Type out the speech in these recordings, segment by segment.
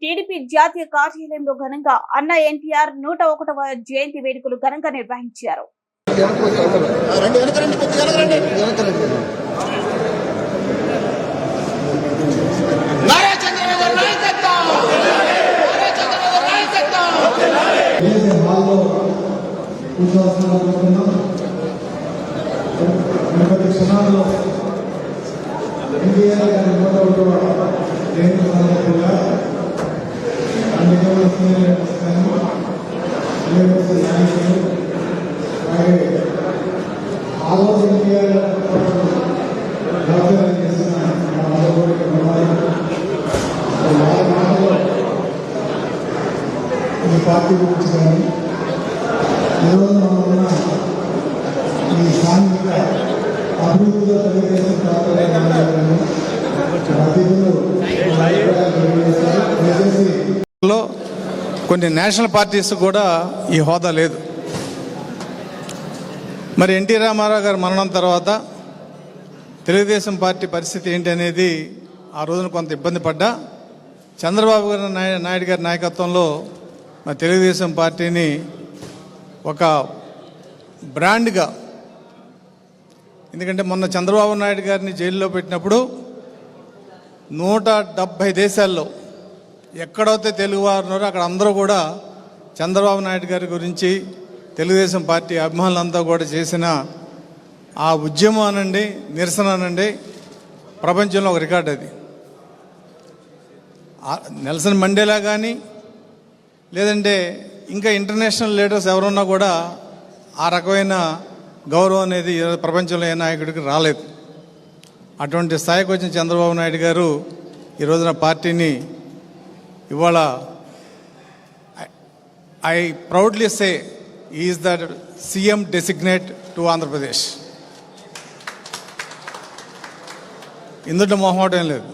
TDP జాతీయ కార్యాలయంలో ఘనంగా అన్న ఎన్టీఆర్ 101వ జయంతి వేడుకలు ఘనంగా నిర్వహించారు. పార్టీ గురించి కానీ ఈరోజు మనం ఉన్న ఈ సాంఘిక అభివృద్ధిలో తెలుగుదేశం కొన్ని నేషనల్ పార్టీస్ కూడా ఈ హోదా లేదు. మరి ఎన్టీ రామారావు గారు మరణం తర్వాత తెలుగుదేశం పార్టీ పరిస్థితి ఏంటి అనేది ఆ రోజున కొంత ఇబ్బంది పడ్డా చంద్రబాబు గారు నాయుడు గారి నాయకత్వంలో మరి తెలుగుదేశం పార్టీని ఒక బ్రాండ్గా, ఎందుకంటే మొన్న చంద్రబాబు నాయుడు గారిని జైల్లో పెట్టినప్పుడు 170 దేశాల్లో ఎక్కడైతే తెలుగువారు ఉన్నారో అక్కడ అందరూ కూడా చంద్రబాబు నాయుడు గారి గురించి తెలుగుదేశం పార్టీ అభిమానులంతా కూడా చేసిన ఆ ఉద్యమం అనండి, నిరసన అనండి, ప్రపంచంలో ఒక రికార్డు అది. నెల్సన్ మండేలా కానీ లేదంటే ఇంకా ఇంటర్నేషనల్ లీడర్స్ ఎవరున్నా కూడా ఆ రకమైన గౌరవం అనేది ప్రపంచంలో ఏ నాయకుడికి రాలేదు. అటువంటి స్థాయికి వచ్చిన చంద్రబాబు నాయుడు గారు ఈ రోజున పార్టీని ఇవాళ I proudly say is the CM designate to Andhra Pradesh. ఇందులో మొహమాటం లేదు,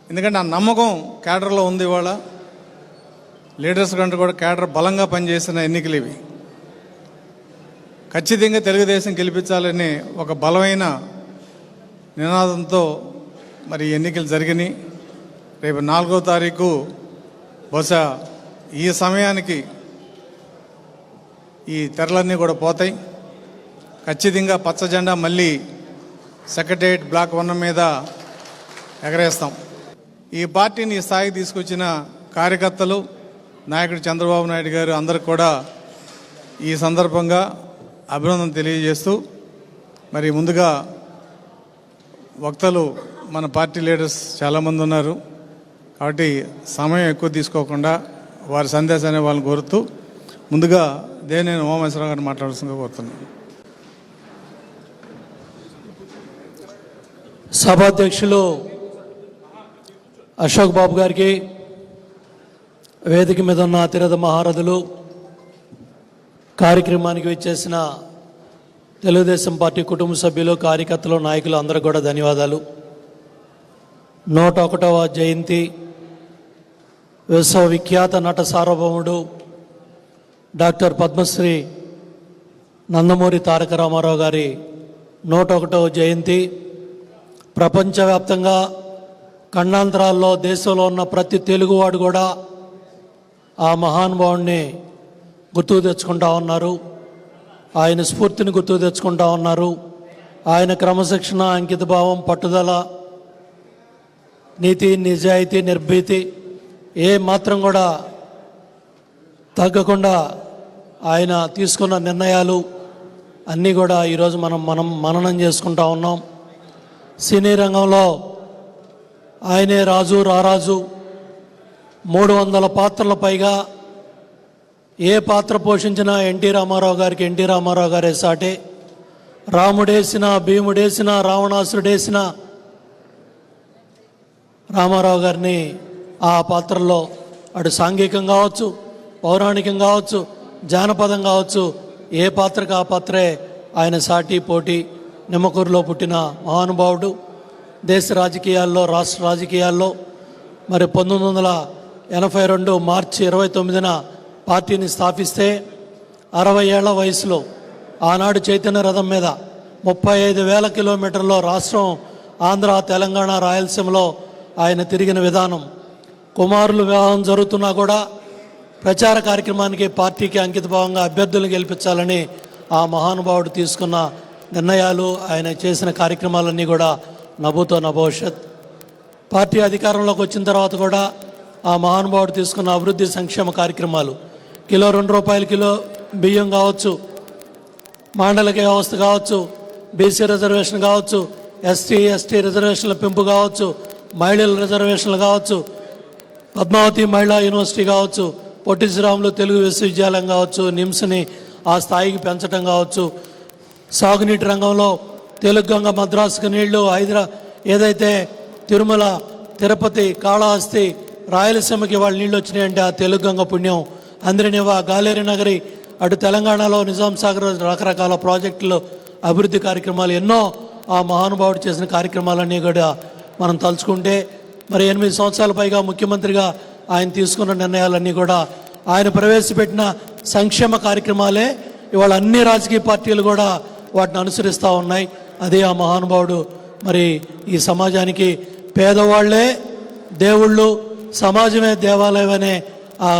ఎందుకంటే ఆ నమ్మకం క్యాడర్లో ఉంది. ఇవాళ లీడర్స్ కంటే కూడా క్యాడర్ బలంగా పనిచేసిన ఎన్నికలు ఇవి. ఖచ్చితంగా తెలుగుదేశం గెలిపించాలని ఒక బలమైన నినాదంతో మరి ఎన్నికలు జరిగినాయి. రేపు 4వ తారీఖు బహుశా ఈ సమయానికి ఈ తెరలన్నీ కూడా పోతాయి. ఖచ్చితంగా పచ్చ జెండా మళ్ళీ సెక్రటేరియట్ బ్లాక్ 1 మీద ఎగరేస్తాం. ఈ పార్టీని ఈ స్థాయికి తీసుకొచ్చిన కార్యకర్తలు, నాయకుడు చంద్రబాబు నాయుడు గారు అందరికి కూడా ఈ సందర్భంగా అభినందన తెలియజేస్తూ, మరి ముందుగా వక్తలు మన పార్టీ లీడర్స్ చాలామంది ఉన్నారు కాబట్టి సమయం ఎక్కువ తీసుకోకుండా వారి సందేశాన్ని వాళ్ళని కోరుతూ ముందుగా దేవినేని ఉమామహేశ్వరరావు గారిని మాట్లాడాల్సిందిగా కోరుతున్నాను. సభాధ్యక్షులు అశోక్ బాబు గారికి, వేదిక మీద ఉన్న అతిరథ మహారథులు, కార్యక్రమానికి వచ్చేసిన తెలుగుదేశం పార్టీ కుటుంబ సభ్యులు, కార్యకర్తలు, నాయకులు అందరూ కూడా ధన్యవాదాలు. 101వ జయంతి విశ్వవిఖ్యాత నట సార్వభౌముడు డాక్టర్ పద్మశ్రీ నందమూరి తారక రామారావు గారి 101వ జయంతి ప్రపంచవ్యాప్తంగా ఖండాంతరాల్లో దేశంలో ఉన్న ప్రతి తెలుగువాడు కూడా ఆ మహానుభావుడిని గుర్తుకు తెచ్చుకుంటా ఉన్నారు. ఆయన స్ఫూర్తిని గుర్తుకు తెచ్చుకుంటా ఉన్నారు. ఆయన క్రమశిక్షణ, అంకితభావం, పట్టుదల, నీతి, నిజాయితీ, నిర్భీతి ఏ మాత్రం కూడా తగ్గకుండా ఆయన తీసుకున్న నిర్ణయాలు అన్నీ కూడా ఈరోజు మనం మననం చేసుకుంటా ఉన్నాం. సినీ రంగంలో ఆయనే రాజు, రారాజు, 300 పాత్రల పైగా ఏ పాత్ర పోషించినా ఎన్టీ రామారావు గారికి ఎన్టీ రామారావు గారే సాటే. రాముడేసిన, భీముడేసిన, రావణాసురుడేసిన రామారావు గారిని ఆ పాత్రల్లో అటు సాంఘికం కావచ్చు, పౌరాణికం కావచ్చు, జానపదం కావచ్చు, ఏ పాత్రకు ఆ పాత్రే ఆయన సాటి, పోటీ. నిమ్మకూరులో పుట్టిన మహానుభావుడు. దేశ రాజకీయాల్లో, రాష్ట్ర రాజకీయాల్లో మరి 1982 మార్చి 29న పార్టీని స్థాపిస్తే 60 ఏళ్ల వయసులో ఆనాడు చైతన్య రథం మీద 35,000 కిలోమీటర్లో రాష్ట్రం ఆంధ్ర, తెలంగాణ, రాయలసీమలో ఆయన తిరిగిన విధానం కుమారులు వివాహం జరుగుతున్నా కూడా ప్రచార కార్యక్రమానికి పార్టీకి అంకితభావంగా అభ్యర్థులను గెలిపించాలని ఆ మహానుభావుడు తీసుకున్న నిర్ణయాలు, ఆయన చేసిన కార్యక్రమాలన్నీ కూడా నభూతో నభవిష్యత్. పార్టీ అధికారంలోకి వచ్చిన తర్వాత కూడా ఆ మహానుభావుడు తీసుకున్న అభివృద్ధి సంక్షేమ కార్యక్రమాలు, కిలో ₹2 కిలో బియ్యం కావచ్చు, మాండలిక వ్యవస్థ కావచ్చు, బీసీ రిజర్వేషన్ కావచ్చు, ఎస్టీ రిజర్వేషన్ల పెంపు కావచ్చు, మహిళల రిజర్వేషన్లు కావచ్చు, పద్మావతి మహిళా యూనివర్సిటీ కావచ్చు, పొట్టి శ్రీరాములు తెలుగు విశ్వవిద్యాలయం కావచ్చు, నిమ్స్ని ఆ స్థాయికి పెంచడం కావచ్చు, సాగునీటి రంగంలో తెలుగుగంగ మద్రాసుకు నీళ్లు, ఏదైతే తిరుమల, తిరుపతి, కాళహస్తి, రాయలసీమకి వాళ్ళ నీళ్ళు వచ్చినాయంటే ఆ తెలుగుగంగ పుణ్యం. అందరినివా, గాలేరి నగరి, అటు తెలంగాణలో నిజాం సాగర్, రకరకాల ప్రాజెక్టులు, అభివృద్ధి కార్యక్రమాలు ఎన్నో ఆ మహానుభావుడు చేసిన కార్యక్రమాలన్నీ కూడా మనం తలుచుకుంటే, మరి 8 సంవత్సరాల పైగా ముఖ్యమంత్రిగా ఆయన తీసుకున్న నిర్ణయాలన్నీ కూడా, ఆయన ప్రవేశపెట్టిన సంక్షేమ కార్యక్రమాలే ఇవాళ అన్ని రాజకీయ పార్టీలు కూడా వాటిని అనుసరిస్తూ ఉన్నాయి. అదే ఆ మహానుభావుడు మరి ఈ సమాజానికి పేదవాళ్లే దేవుళ్ళు, సమాజమే దేవాలయం అనే ఆ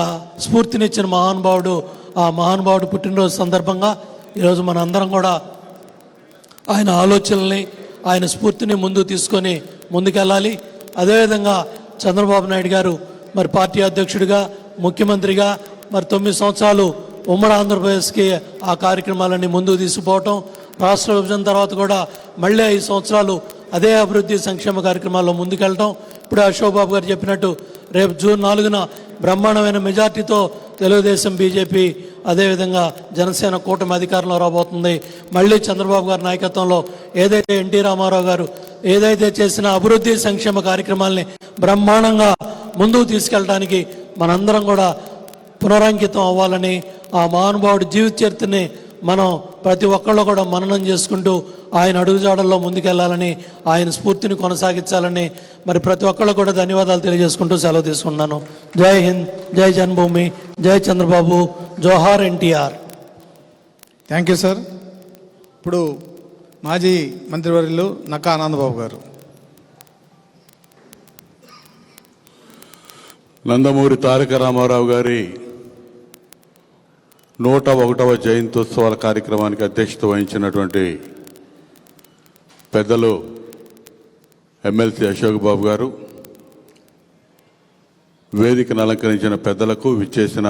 స్ఫూర్తినిచ్చిన మహానుభావుడు. ఆ మహానుభావుడు పుట్టినరోజు సందర్భంగా ఈరోజు మన అందరం కూడా ఆయన ఆలోచనల్ని, ఆయన స్ఫూర్తిని ముందుకు తీసుకొని ముందుకెళ్ళాలి. అదేవిధంగా చంద్రబాబు నాయుడు గారు మరి పార్టీ అధ్యక్షుడిగా, ముఖ్యమంత్రిగా మరి 9 సంవత్సరాలు ఉమ్మడి ఆంధ్రప్రదేశ్కి ఆ కార్యక్రమాలన్నీ ముందుకు తీసుకుపోవటం, రాష్ట్ర విభజన తర్వాత కూడా మళ్ళీ 5 సంవత్సరాలు అదే అభివృద్ధి సంక్షేమ కార్యక్రమాల్లో ముందుకెళ్ళటం. ఇప్పుడే అశోక్ బాబు గారు చెప్పినట్టు రేపు జూన్ 4న బ్రహ్మాండమైన మెజార్టీతో తెలుగుదేశం, బీజేపీ, అదేవిధంగా జనసేన కూటమి అధికారంలో రాబోతుంది. మళ్ళీ చంద్రబాబు గారి నాయకత్వంలో ఏదైతే ఎన్టీ రామారావు గారు ఏదైతే చేసిన అభివృద్ధి సంక్షేమ కార్యక్రమాల్ని బ్రహ్మాండంగా ముందుకు తీసుకెళ్ళడానికి మనందరం కూడా పునరంకితం అవ్వాలని, ఆ మహానుభావుడి జీవిత చరిత్రని మనం ప్రతి ఒక్కళ్ళు కూడా మననం చేసుకుంటూ ఆయన అడుగుజాడల్లో ముందుకెళ్లాలని, ఆయన స్ఫూర్తిని కొనసాగించాలని మరి ప్రతి ఒక్కళ్ళు కూడా ధన్యవాదాలు తెలియజేసుకుంటూ సెలవు తీసుకున్నాను. జై హింద్, జై జన్మభూమి, జై చంద్రబాబు, జోహార్ ఎన్టీఆర్. Thank you sir. ఇప్పుడు మాజీ మంత్రివర్యులు నక్కా ఆనందబాబు గారు. నందమూరి తారక రామారావు గారి 101వ జయంత్యోత్సవాల కార్యక్రమానికి అధ్యక్షత వహించినటువంటి పెద్దలు ఎమ్మెల్సీ అశోక్ బాబు గారు, వేదికను అలంకరించిన పెద్దలకు, విచ్చేసిన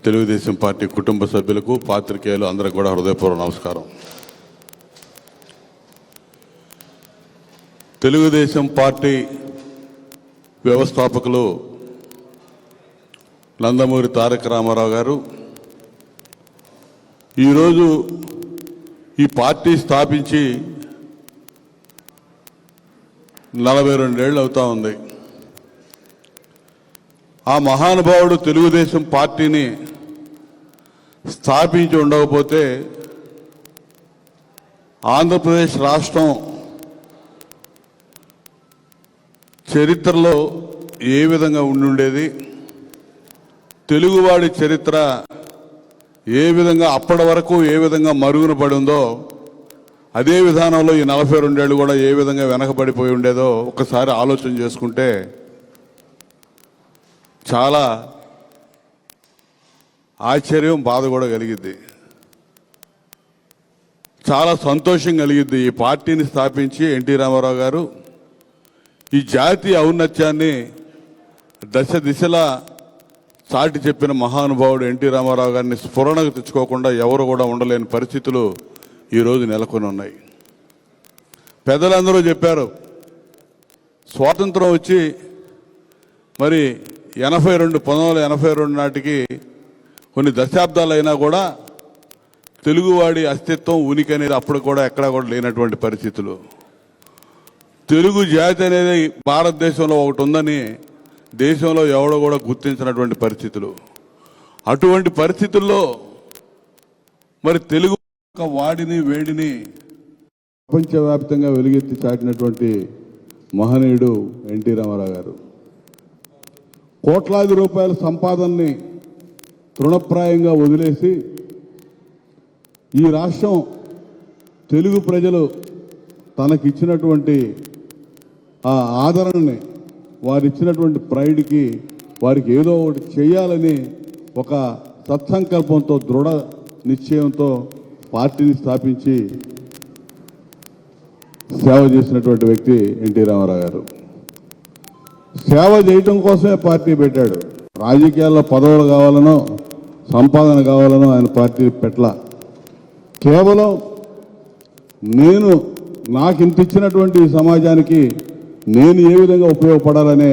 తెలుగుదేశం పార్టీ కుటుంబ సభ్యులకు, పాత్రికేయులు అందరికీ కూడా హృదయపూర్వక నమస్కారం. తెలుగుదేశం పార్టీ వ్యవస్థాపకులు నందమూరి తారక రామారావు గారు ఈరోజు ఈ పార్టీ స్థాపించి 42 ఏళ్ళు అవుతా ఉంది. ఆ మహానుభావుడు తెలుగుదేశం పార్టీని స్థాపించి ఉండకపోతే ఆంధ్రప్రదేశ్ రాష్ట్రం చరిత్రలో ఏ విధంగా ఉండుండేది, తెలుగువాడి చరిత్ర ఏ విధంగా అప్పటి వరకు ఏ విధంగా మరుగున పడి ఉందో, అదే విధానంలో ఈ 42 ఏళ్ళు కూడా ఏ విధంగా వెనకబడిపోయి ఉండేదో ఒకసారి ఆలోచన చేసుకుంటే చాలా ఆశ్చర్యం, బాధ కూడా కలిగిద్ది. చాలా సంతోషం కలిగిద్ది. ఈ పార్టీని స్థాపించి ఎన్టీ రామారావు గారు ఈ జాతీయ ఔన్నత్యాన్ని దశ దిశలా చాటి చెప్పిన మహానుభావుడు ఎన్టీ రామారావు గారిని స్ఫురణకు తెచ్చుకోకుండా ఎవరు కూడా ఉండలేని పరిస్థితులు ఈరోజు నెలకొని ఉన్నాయి. పెద్దలందరూ చెప్పారు, స్వాతంత్రం వచ్చి మరి 1982 నాటికి కొన్ని దశాబ్దాలైనా కూడా తెలుగువాడి అస్తిత్వం, ఉనికి అనేది అప్పుడు కూడా ఎక్కడా కూడా లేనటువంటి పరిస్థితులు. తెలుగు జాతి అనేది భారతదేశంలో ఒకటి ఉందని దేశంలో ఎవడో కూడా గుర్తించినటువంటి పరిస్థితులు. అటువంటి పరిస్థితుల్లో మరి తెలుగు వాడిని, వేడిని ప్రపంచవ్యాప్తంగా వెలుగెత్తి చాటినటువంటి మహనీయుడు ఎన్టీ రామారావు గారు. కోట్లాది రూపాయల సంపాదనని తృణప్రాయంగా వదిలేసి ఈ రాష్ట్రం తెలుగు ప్రజలు తనకిచ్చినటువంటి ఆ ఆదరణని వారు ఇచ్చినటువంటి ప్రైడ్కి వారికి ఏదో ఒకటి చేయాలని ఒక సత్సంకల్పంతో దృఢ నిశ్చయంతో పార్టీని స్థాపించి సేవ చేసినటువంటి వ్యక్తి ఎన్టీ రామారావు గారు. సేవ చేయటం కోసమే పార్టీ పెట్టాడు. రాజకీయాల్లో పదవులు కావాలనో సంపాదన కావాలనో ఆయన పార్టీ పెట్టల. కేవలం నాకు ఇంత ఇచ్చినటువంటి సమాజానికి నేను ఏ విధంగా ఉపయోగపడాలనే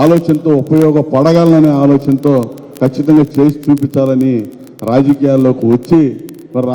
ఆలోచనతో, ఉపయోగపడగలననే ఆలోచనతో ఖచ్చితంగా చేసి చూపించాలని రాజకీయాల్లోకి వచ్చి మరి